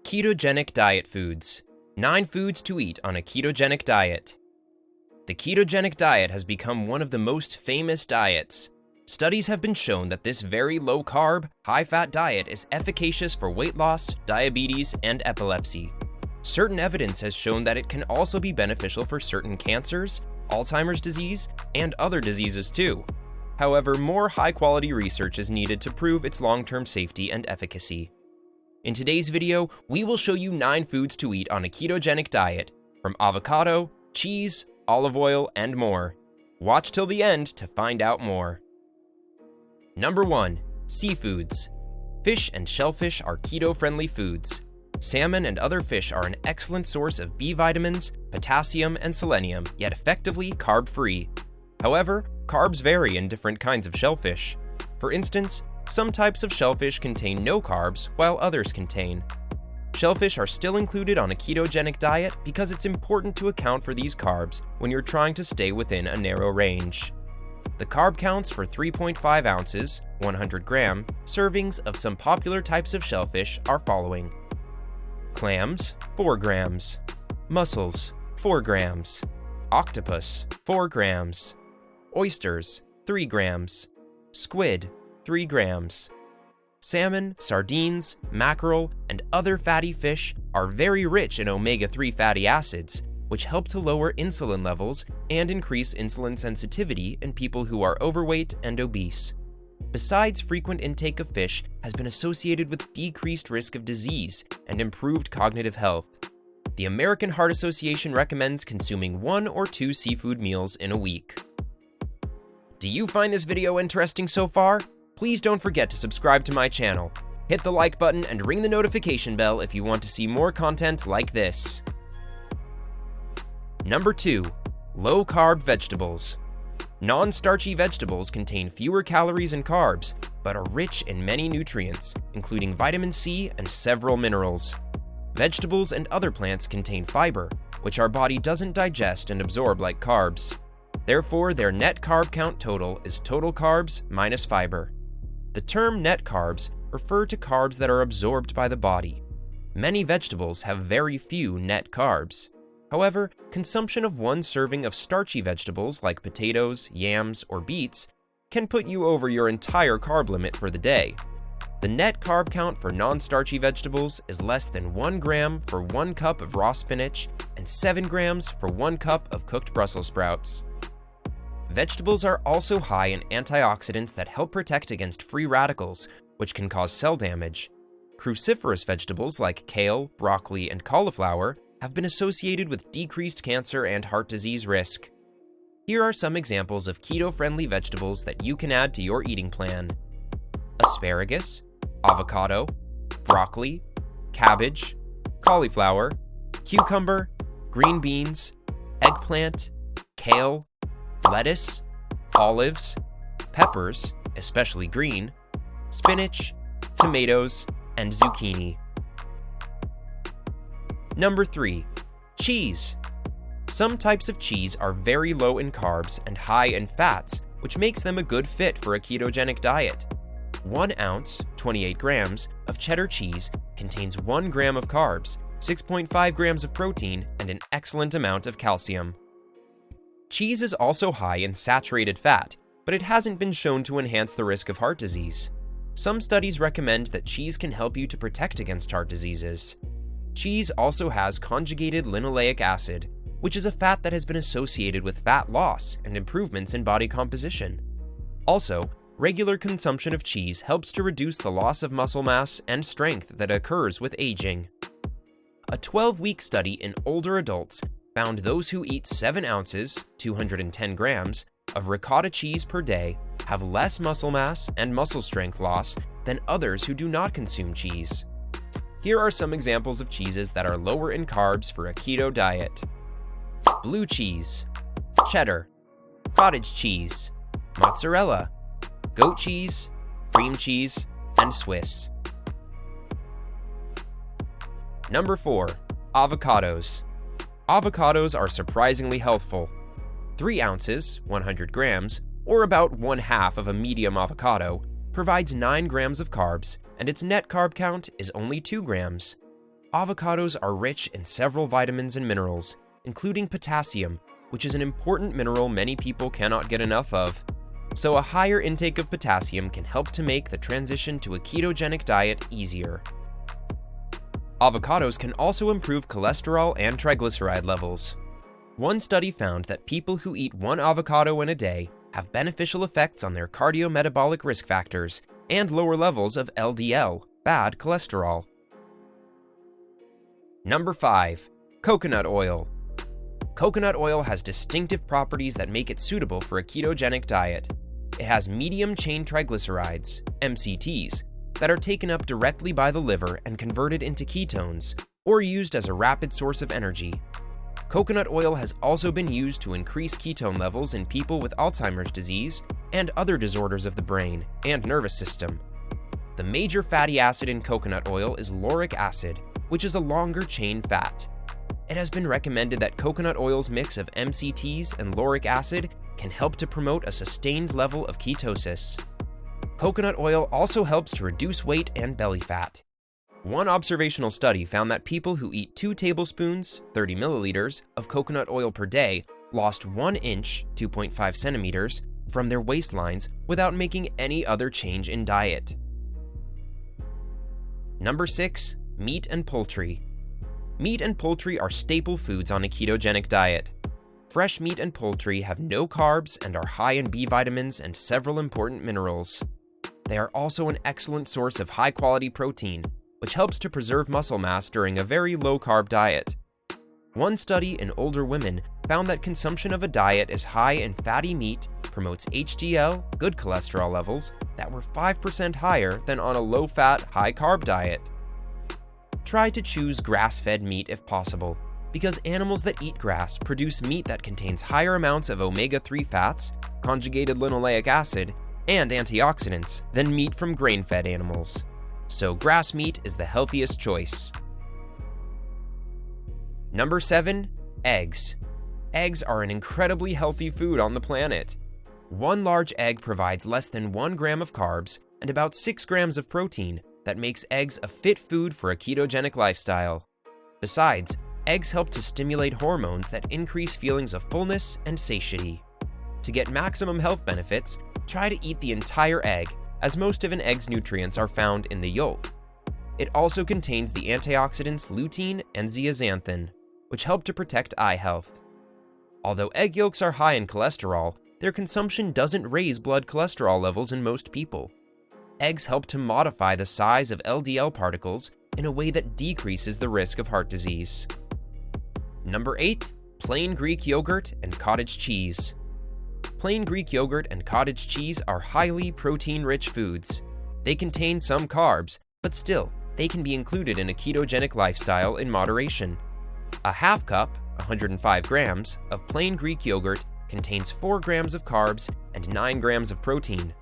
Ketogenic diet foods. 9 foods to eat on a ketogenic diet. The ketogenic diet has become one of the most famous diets. Studies have been shown that this very low-carb, high-fat diet is efficacious for weight loss, diabetes, and epilepsy. Certain evidence has shown that it can also be beneficial for certain cancers, Alzheimer's disease, and other diseases too. However, more high-quality research is needed to prove its long-term safety and efficacy. In today's video, we will show you 9 foods to eat on a ketogenic diet, from avocado, cheese, olive oil, and more. Watch till the end to find out more. Number 1. Seafoods. Fish and shellfish are keto-friendly foods. Salmon and other fish are an excellent source of B vitamins, potassium, and selenium, yet effectively carb-free. However, carbs vary in different kinds of shellfish. For instance, some types of shellfish contain no carbs, while others contain. Shellfish are still included on a ketogenic diet because it's important to account for these carbs when you're trying to stay within a narrow range. The carb counts for 3.5 ounces, 100-gram, servings of some popular types of shellfish are following: clams, 4 grams, mussels, 4 grams, octopus, 4 grams, oysters, 3 grams, squid, 3 grams. Salmon, sardines, mackerel, and other fatty fish are very rich in omega-3 fatty acids, which help to lower insulin levels and increase insulin sensitivity in people who are overweight and obese. Besides, frequent intake of fish has been associated with decreased risk of disease and improved cognitive health. The American Heart Association recommends consuming 1 or 2 seafood meals in a week. Do you find this video interesting so far? Please don't forget to subscribe to my channel. Hit the like button and ring the notification bell if you want to see more content like this. Number 2. Low-carb vegetables. Non-starchy vegetables contain fewer calories and carbs, but are rich in many nutrients, including vitamin C and several minerals. Vegetables and other plants contain fiber, which our body doesn't digest and absorb like carbs. Therefore, their net carb count total is total carbs minus fiber. The term net carbs refer to carbs that are absorbed by the body. Many vegetables have very few net carbs. However, consumption of 1 serving of starchy vegetables like potatoes, yams, or beets can put you over your entire carb limit for the day. The net carb count for non-starchy vegetables is less than 1 gram for 1 cup of raw spinach and 7 grams for 1 cup of cooked Brussels sprouts. Vegetables are also high in antioxidants that help protect against free radicals, which can cause cell damage. Cruciferous vegetables like kale, broccoli, and cauliflower have been associated with decreased cancer and heart disease risk. Here are some examples of keto-friendly vegetables that you can add to your eating plan: asparagus, avocado, broccoli, cabbage, cauliflower, cucumber, green beans, eggplant, kale, lettuce, olives, peppers, especially green, spinach, tomatoes, and zucchini. Number 3. Cheese. Some types of cheese are very low in carbs and high in fats, which makes them a good fit for a ketogenic diet. 1 ounce, 28 grams, of cheddar cheese contains 1 gram of carbs, 6.5 grams of protein, and an excellent amount of calcium. Cheese is also high in saturated fat, but it hasn't been shown to enhance the risk of heart disease. Some studies recommend that cheese can help you to protect against heart diseases. Cheese also has conjugated linoleic acid, which is a fat that has been associated with fat loss and improvements in body composition. Also, regular consumption of cheese helps to reduce the loss of muscle mass and strength that occurs with aging. A 12-week study in older adults found those who eat 7 ounces, 210 grams, of ricotta cheese per day have less muscle mass and muscle strength loss than others who do not consume cheese. Here are some examples of cheeses that are lower in carbs for a keto diet: blue cheese, cheddar, cottage cheese, mozzarella, goat cheese, cream cheese, and Swiss. Number 4. Avocados. Avocados are surprisingly healthful. 3 ounces, 100 grams, or about 1/2 of a medium avocado, provides 9 grams of carbs, and its net carb count is only 2 grams. Avocados are rich in several vitamins and minerals, including potassium, which is an important mineral many people cannot get enough of. So a higher intake of potassium can help to make the transition to a ketogenic diet easier. Avocados can also improve cholesterol and triglyceride levels. One study found that people who eat one avocado in a day have beneficial effects on their cardiometabolic risk factors and lower levels of LDL, bad cholesterol. Number 5. Coconut oil. Coconut oil has distinctive properties that make it suitable for a ketogenic diet. It has medium-chain triglycerides, MCTs, that are taken up directly by the liver and converted into ketones, or used as a rapid source of energy. Coconut oil has also been used to increase ketone levels in people with Alzheimer's disease and other disorders of the brain and nervous system. The major fatty acid in coconut oil is lauric acid, which is a longer-chain fat. It has been recommended that coconut oil's mix of MCTs and lauric acid can help to promote a sustained level of ketosis. Coconut oil also helps to reduce weight and belly fat. One observational study found that people who eat 2 tablespoons, 30 milliliters, of coconut oil per day lost 1 inch, 2.5 centimeters, from their waistlines without making any other change in diet. Number 6. Meat and poultry. Meat and poultry are staple foods on a ketogenic diet. Fresh meat and poultry have no carbs and are high in B vitamins and several important minerals. They are also an excellent source of high-quality protein, which helps to preserve muscle mass during a very low-carb diet. One study in older women found that consumption of a diet as high in fatty meat promotes HDL, good cholesterol levels, that were 5% higher than on a low-fat, high-carb diet. Try to choose grass-fed meat if possible, because animals that eat grass produce meat that contains higher amounts of omega-3 fats, conjugated linoleic acid, and antioxidants than meat from grain-fed animals. So grass meat is the healthiest choice. Number 7. Eggs. Eggs are an incredibly healthy food on the planet. One large egg provides less than 1 gram of carbs and about 6 grams of protein that makes eggs a fit food for a ketogenic lifestyle. Besides, eggs help to stimulate hormones that increase feelings of fullness and satiety. To get maximum health benefits, try to eat the entire egg, as most of an egg's nutrients are found in the yolk. It also contains the antioxidants lutein and zeaxanthin, which help to protect eye health. Although egg yolks are high in cholesterol, their consumption doesn't raise blood cholesterol levels in most people. Eggs help to modify the size of LDL particles in a way that decreases the risk of heart disease. Number 8. Plain Greek yogurt and cottage cheese. Plain Greek yogurt and cottage cheese are highly protein-rich foods. They contain some carbs, but still, they can be included in a ketogenic lifestyle in moderation. A half cup, 105 grams, of plain Greek yogurt contains 4 grams of carbs and 9 grams of protein,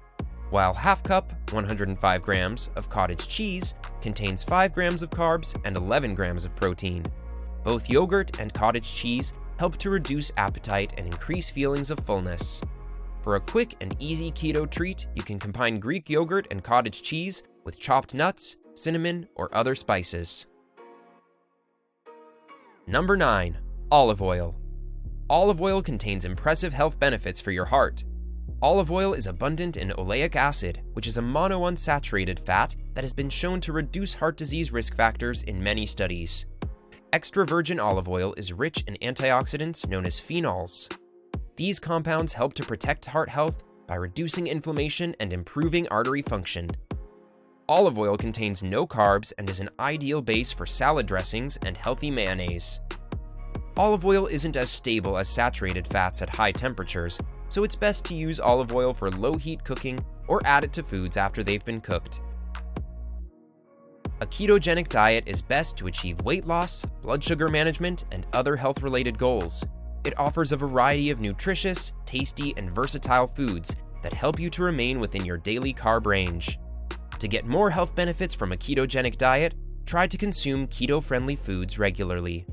while half cup, 105 grams, of cottage cheese contains 5 grams of carbs and 11 grams of protein. Both yogurt and cottage cheese help to reduce appetite and increase feelings of fullness. For a quick and easy keto treat, you can combine Greek yogurt and cottage cheese with chopped nuts, cinnamon, or other spices. Number 9. Olive oil. Olive oil contains impressive health benefits for your heart. Olive oil is abundant in oleic acid, which is a monounsaturated fat that has been shown to reduce heart disease risk factors in many studies. Extra virgin olive oil is rich in antioxidants known as phenols. These compounds help to protect heart health by reducing inflammation and improving artery function. Olive oil contains no carbs and is an ideal base for salad dressings and healthy mayonnaise. Olive oil isn't as stable as saturated fats at high temperatures, so it's best to use olive oil for low-heat cooking or add it to foods after they've been cooked. A ketogenic diet is best to achieve weight loss, blood sugar management, and other health-related goals. It offers a variety of nutritious, tasty, and versatile foods that help you to remain within your daily carb range. To get more health benefits from a ketogenic diet, try to consume keto-friendly foods regularly.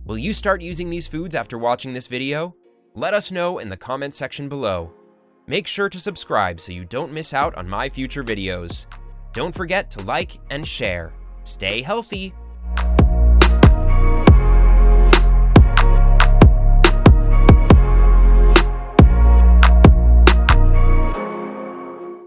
Will you start using these foods after watching this video? Let us know in the comments section below. Make sure to subscribe so you don't miss out on my future videos. Don't forget to like and share. Stay healthy!